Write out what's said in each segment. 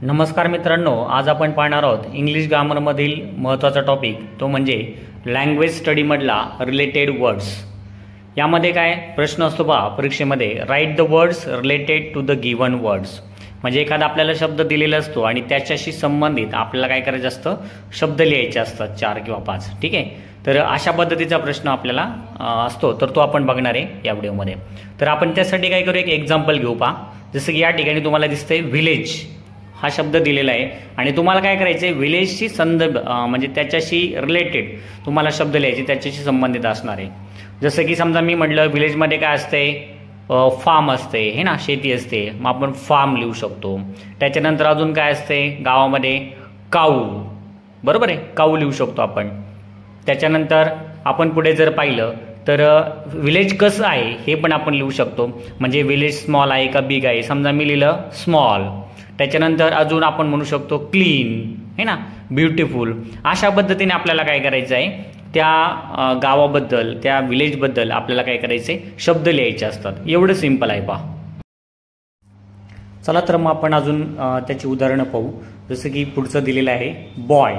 नमस्कार मित्रांनो, आज आपण पाहणार आहोत इंग्लिश ग्रामरमधील महत्त्वाचा टॉपिक, तो म्हणजे लँग्वेज स्टडीमधला रिलेटेड वर्ड्स. यामध्ये काय प्रश्न असतो पहा परीक्षेमध्ये, write the words related to the given words. म्हणजे एखादा आपल्याला शब्द दिलेला असतो आणि त्याच्याशी संबंधित आपल्याला काय करायचं असतं, शब्द लिहायचे असतात 4 किंवा 5. ठीक आहे, तर अशा पद्धतीचा प्रश्न आपल्याला असतो, तर तो आपण बघणार आहे या व्हिडिओमध्ये. तर आपण त्यासाठी काय करू, एक एक्झाम्पल घेऊ पहा. जसं की या ठिकाणी तुम्हाला दिसतंय व्हिलेज हा शब्द दिलेला आहे आणि तुम्हाला काय करायचं आहे, व्हिलेजशी संदर्भ म्हणजे त्याच्याशी रिलेटेड तुम्हाला शब्द लिहायचे, त्याच्याशी संबंधित असणार आहे. जसं की समजा मी म्हटलं व्हिलेजमध्ये काय असते, फार्म असते हे ना, शेती असते, मग आपण फार्म लिहू शकतो. त्याच्यानंतर अजून काय असते गावामध्ये, काऊ, बरोबर आहे, काऊ लिहू शकतो आपण. त्याच्यानंतर आपण पुढे जर पाहिलं तर व्हिलेज कसं आहे हे पण आपण लिहू शकतो. म्हणजे व्हिलेज स्मॉल आहे का बिग आहे, समजा मी लिहिलं स्मॉल. त्याच्यानंतर अजून आपण म्हणू शकतो क्लीन है ना, ब्युटिफुल. अशा पद्धतीने आपल्याला काय करायचं आहे, त्या गावाबद्दल, त्या व्हिलेजबद्दल आपल्याला काय करायचं आहे, शब्द लिहायचे असतात. एवढं सिंपल आहे पहा. चला तर मग आपण अजून त्याची उदाहरणं पाहू. जसं की पुढचं दिलेलं आहे बॉय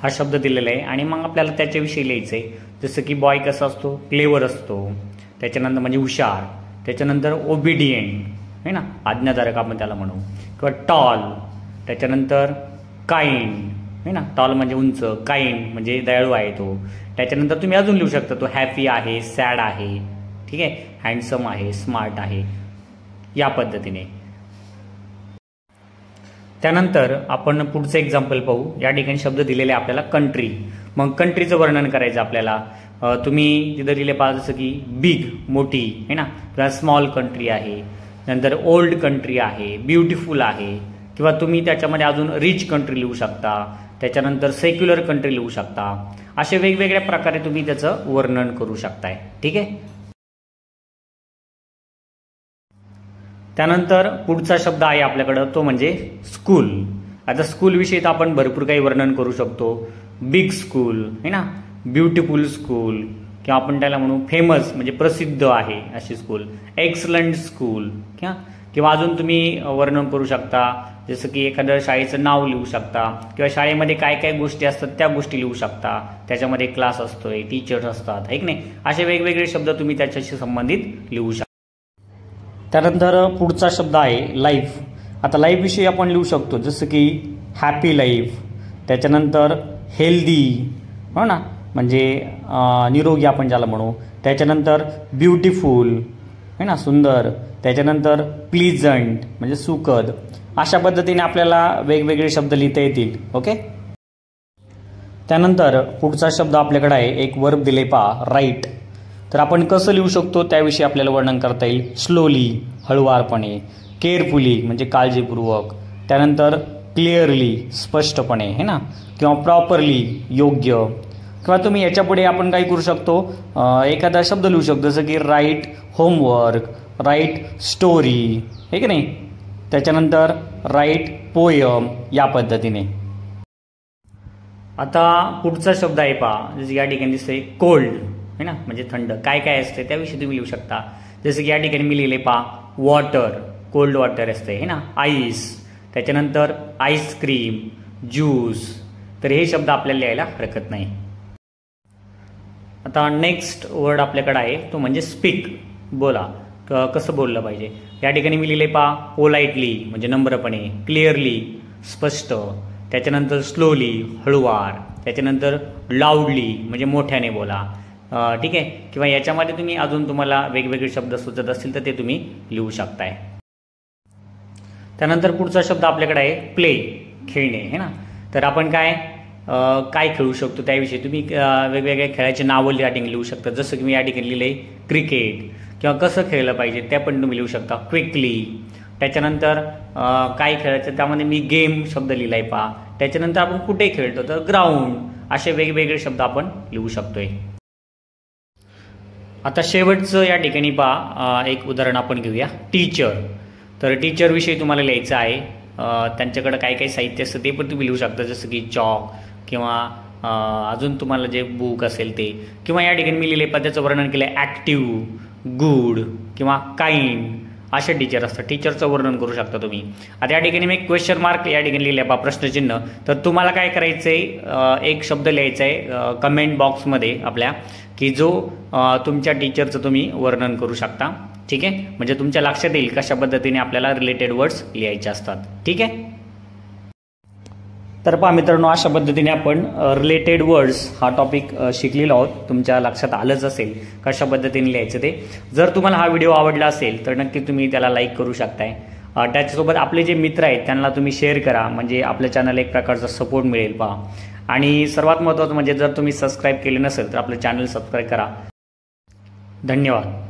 हा शब्द दिलेला आहे आणि मग आपल्याला त्याच्याविषयी लिहायचं आहे. जसं की बॉय कसा असतो, क्लेवर असतो. त्याच्यानंतर म्हणजे हुशार. त्याच्यानंतर ओबिडियंट है ना, आज्ञाधारक आपण त्याला म्हणू. किंवा टॉल. त्याच्यानंतर काइंड है ना, टॉल म्हणजे उंच, काइंड म्हणजे दयाळू आहे तो. त्याच्यानंतर तुम्ही अजून लिहू शकता, तो हॅपी आहे, सॅड आहे, ठीक आहे, हँडसम आहे, स्मार्ट आहे, या पद्धतीने. त्यानंतर आपण पुढचं एक्झाम्पल पाहू. या ठिकाणी शब्द दिलेले आपल्याला कंट्री. मग कंट्रीचं वर्णन करायचं आपल्याला. तुम्ही तिथं दिले पहा, जसं की बिग मोठी है ना, किंवा स्मॉल कंट्री आहे, नंतर ओल्ड कंट्री आहे, ब्युटिफुल आहे, किंवा तुम्ही त्याच्यामध्ये अजून रिच कंट्री लिहू शकता. त्याच्यानंतर सेक्युलर कंट्री लिहू शकता. असे वेगवेगळ्या प्रकारे तुम्ही त्याचं वर्णन करू शकताय. ठीक आहे. त्यानंतर पुढचा शब्द आहे आपल्याकडं, तो म्हणजे स्कूल. आता स्कूल विषयी तर आपण भरपूर काही वर्णन करू शकतो. बिग स्कूल है ना, ब्युटिफुल स्कूल, किंवा आपण त्याला म्हणू फेमस म्हणजे प्रसिद्ध आहे अशी स्कूल, एक्सलंट स्कूल. किंवा अजून तुम्ही वर्णन करू शकता, जसं की एखाद्या शाळेचं नाव लिहू शकता, किंवा शाळेमध्ये काय काय गोष्टी असतात त्या गोष्टी लिहू शकता. त्याच्यामध्ये क्लास असतोय, टीचर्स असतात, है की नाही. असे वेगवेगळे शब्द तुम्ही त्याच्याशी संबंधित लिहू शकता. त्यानंतर पुढचा शब्द आहे लाईफ. आता लाईफ विषयी आपण लिहू शकतो, जसं की हॅपी लाईफ. त्याच्यानंतर हेल्दी हो ना, म्हणजे निरोगी आपण ज्याला म्हणू. त्याच्यानंतर ब्युटिफुल है ना, सुंदर. त्याच्यानंतर प्लीजंट म्हणजे सुखद. अशा पद्धतीने आपल्याला वेगवेगळे शब्द लिहिता येतील. ओके. त्यानंतर पुढचा शब्द आपल्याकडे आहे, एक वर्ब दिले पहा, राईट. तर आपण कसं लिहू शकतो त्याविषयी आपल्याला वर्णन करता येईल. स्लोली हळुवारपणे, केअरफुली म्हणजे काळजीपूर्वक. त्यानंतर क्लिअरली स्पष्टपणे है ना, किंवा प्रॉपरली योग्य. किंवा तुम्ही याच्यापुढे आपण काय करू शकतो, एखादा शब्द लिहू शकतो, जसं की राईट होमवर्क, राईट स्टोरी, हे की नाही. त्याच्यानंतर राईट पोयम, या पद्धतीने. आता पुढचा शब्द आहे पहा, जसं या ठिकाणी दिसतंय कोल्ड है ना, म्हणजे थंड. काय काय असते त्याविषयी तुम्ही लिहू शकता. जसं की या ठिकाणी मी लिहिले पहा, वॉटर, कोल्ड वॉटर असते है ना, आईस. त्याच्यानंतर आईस्क्रीम, ज्यूस. तर हे शब्द आपल्याला लिहायला हरकत नाही. आता नेक्स्ट वर्ड आपल्याकडे आहे, तो म्हणजे स्पीक, बोला. कसं बोललं पाहिजे. या ठिकाणी मी लिहिले पहा, पोलाइटली म्हणजे नम्रपणे, क्लिअरली स्पष्ट. त्याच्यानंतर स्लोली हळुवार. त्याच्यानंतर लाऊडली म्हणजे मोठ्याने बोला. ठीक आहे. किंवा याच्यामध्ये तुम्ही अजून तुम्हाला वेगवेगळे शब्द सुचत असतील तर ते तुम्ही लिहू शकताय. त्यानंतर पुढचा शब्द आपल्याकडे आहे प्ले, खेळणे है ना. तर आपण काय खेळू शकतो त्याविषयी तुम्ही वेगवेगळ्या खेळाची नावं या ठिकाणी लिहू शकता. जसं की मी या ठिकाणी लिहिले क्रिकेट, किंवा कसं खेळलं पाहिजे त्या पण तुम्ही लिहू शकता, क्विकली. त्याच्यानंतर काय खेळायचं त्यामध्ये मी गेम शब्द लिहिलाय पहा. त्याच्यानंतर आपण कुठे खेळतो तर ग्राउंड. असे वेगवेगळे शब्द आपण लिहू शकतोय. आता शेवटचं या ठिकाणी पहा एक उदाहरण आपण घेऊया, टीचर. तर टीचर विषयी तुम्हाला लिहायचं आहे. त्यांच्याकडे काय काय साहित्य असतं ते पण तुम्ही लिहू शकता, जसं की चॉक, किंवा अजून तुम्हाला जे बुक असेल ते. किंवा या ठिकाणी मी लिहिले पदाचं वर्णन केलं ॲक्टिव्ह, गुड, किंवा काइंड, असे टीचर असतात, टीचरचं वर्णन करू शकता तुम्ही. आता या ठिकाणी मी एक क्वेश्चन मार्क या ठिकाणी लिहिले बा प्रश्नचिन्ह. तर तुम्हाला काय करायचं आहे, एक शब्द लिहायचा आहे कमेंट बॉक्समध्ये आपल्या, की जो तुमच्या टीचरचं तुम्ही वर्णन करू शकता. ठीक आहे, म्हणजे तुमच्या लक्षात येईल कशा पद्धतीने आपल्याला रिलेटेड वर्ड्स लिहायचे असतात. ठीक आहे, तर पहा मित्रांनो, अशा पद्धतीने आपण रिलेटेड वर्ड्स हा टॉपिक शिकलेलो आहोत. तुमच्या लक्षात आलंच असेल कशा पद्धतीने लिहायचं ते. जर तुम्हाला हा व्हिडिओ आवडला असेल तर नक्की तुम्ही त्याला लाईक करू शकताय. त्याच्यासोबत आपले जे मित्र आहेत त्यांना तुम्ही शेअर करा, म्हणजे आपल्या चॅनलला एक प्रकारचा सपोर्ट मिळेल पहा. आणि सर्वात महत्त्वाचं म्हणजे जर तुम्ही सबस्क्राईब केले नसेल तर आपलं चॅनल सबस्क्राईब करा. धन्यवाद.